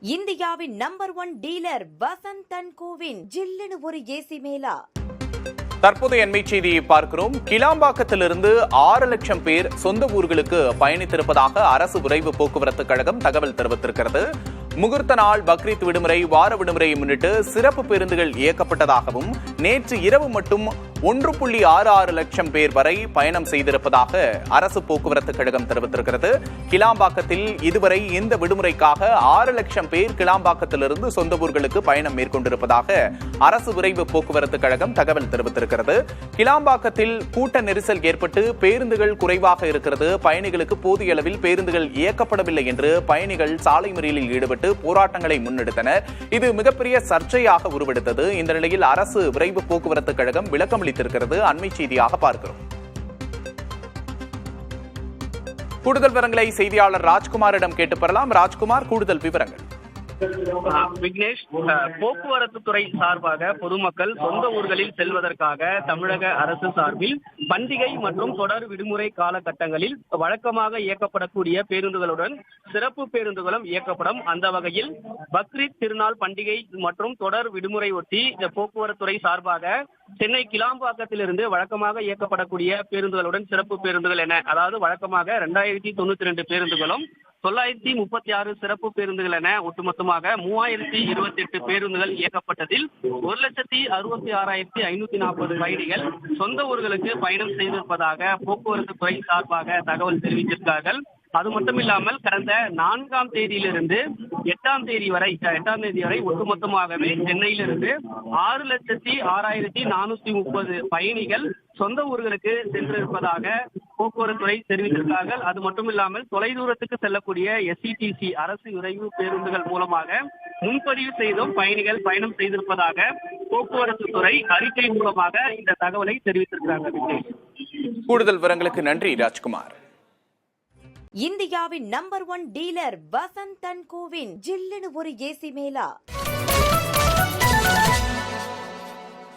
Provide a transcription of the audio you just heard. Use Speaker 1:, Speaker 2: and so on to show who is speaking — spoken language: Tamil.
Speaker 1: இந்தியாவின் number 1 dealer Vasanth and CoWIN ஜில்லுன்னு ஒரு ஏசி மேலா.
Speaker 2: தற்போதைய அண்மை செய்தியை பார்க்கிறோம். கிளாம்பாக்கத்திலிருந்து 6 லட்சம் பேர் சொந்த ஊர்களுக்கு பயணித்திருப்பதாக அரசு விரைவு போக்குவரத்து கழகம் தகவல் தெரிவித்திருக்கிறது. முகூர்த்த நாள், பக்ரீத் விடுமுறை, வார விடுமுறையை முன்னிட்டு சிறப்பு பேருந்துகள் இயக்கப்பட்டதாகவும் நேற்று இரவு மட்டும் 1.66 லட்சம் பேர் வரை பயணம் செய்திருப்பதாக அரசு போக்குவரத்து கழகம் தெரிவித்திருக்கிறது. கிளாம்பாக்கத்தில் இதுவரை இந்த விடுமுறைக்காக 6 லட்சம் பேர் கிளாம்பாக்கத்திலிருந்து சொந்த ஊர்களுக்கு பயணம் மேற்கொண்டிருப்பதாக அரசு விரைவு போக்குவரத்து கழகம் தகவல் தெரிவித்திருக்கிறது. கிளாம்பாக்கத்தில் கூட்ட நெரிசல் ஏற்பட்டு பேருந்துகள் குறைவாக இருக்கிறது, பயணிகளுக்கு போதிய அளவில் பேருந்துகள் இயக்கப்படவில்லை என்று பயணிகள் சாலை மறியலில் ஈடுபட்டு போராட்டங்களை முன்னெடுத்தனர். இது மிகப்பெரிய சர்ச்சையாக உருவெடுத்தது. இந்த நிலையில் அரசு விரைவு போக்குவரத்து கழகம் விளக்கம் அளித்திருக்கிறது. அண்மை செய்தியாக பார்க்கிறோம். கூடுதல் விவரங்களை செய்தியாளர் ராஜ்குமாரிடம் கேட்டு பெறலாம். ராஜ்குமார், கூடுதல் விவரங்கள்.
Speaker 3: விக்னேஷ், போக்குவரத்து துறை சார்பாக பொதுமக்கள் சொந்த ஊர்களில் செல்வதற்காக தமிழக அரசு சார்பில் பண்டிகை மற்றும் தொடர் விடுமுறை காலகட்டங்களில் வழக்கமாக இயக்கப்படக்கூடிய பேருந்துகளுடன் சிறப்பு பேருந்துகளும் இயக்கப்படும். அந்த வகையில் பக்ரீத் திருநாள் பண்டிகை மற்றும் தொடர் விடுமுறை ஒட்டி போக்குவரத்து துறை சார்பாக சென்னை கிளாம்பாக்கத்திலிருந்து வழக்கமாக இயக்கப்படக்கூடிய பேருந்துகளுடன் சிறப்பு பேருந்துகள் என, அதாவது வழக்கமாக 2092 பேருந்துகளும் 936 சிறப்பு பேருந்துகள் என ஒட்டுமொத்தமாக 3028 பேருந்துகள் இயக்கப்பட்டதில் 1,66,540 பயணிகள் சொந்த ஊர்களுக்கு பயணம் செய்திருப்பதாக போக்குவரத்து துறை சார்பாக தகவல் தெரிவித்திருக்கிறார்கள். அது மட்டும் இல்லாமல் கடந்த 4ஆம் தேதியிலிருந்து 8ஆம் தேதி வரை ஒட்டுமொத்தமாகவே சென்னையிலிருந்து 6,06,430 பயணிகள் சொந்த ஊர்களுக்கு சென்றிருப்பதாக போக்குவரத்து துறை தெரிவித்திருக்கிறார்கள். அது மட்டும் இல்லாமல் தொலைதூரத்துக்கு செல்லக்கூடிய SETC அரசு விரைவு பேருந்துகள் மூலமாக முன்பதிவு செய்தும் பயணிகள் பயணம் செய்திருப்பதாக போக்குவரத்து துறை அறிக்கை மூலமாக இந்த தகவலை தெரிவித்திருக்கிறார்கள்.
Speaker 2: கூடுதல் விவரங்களுக்கு நன்றி ராஜ்குமார்.
Speaker 1: இந்தியாவின் number 1 dealer Vasanth and CoWIN ஜில்லுன்னு ஒரு ஏசி மேலா.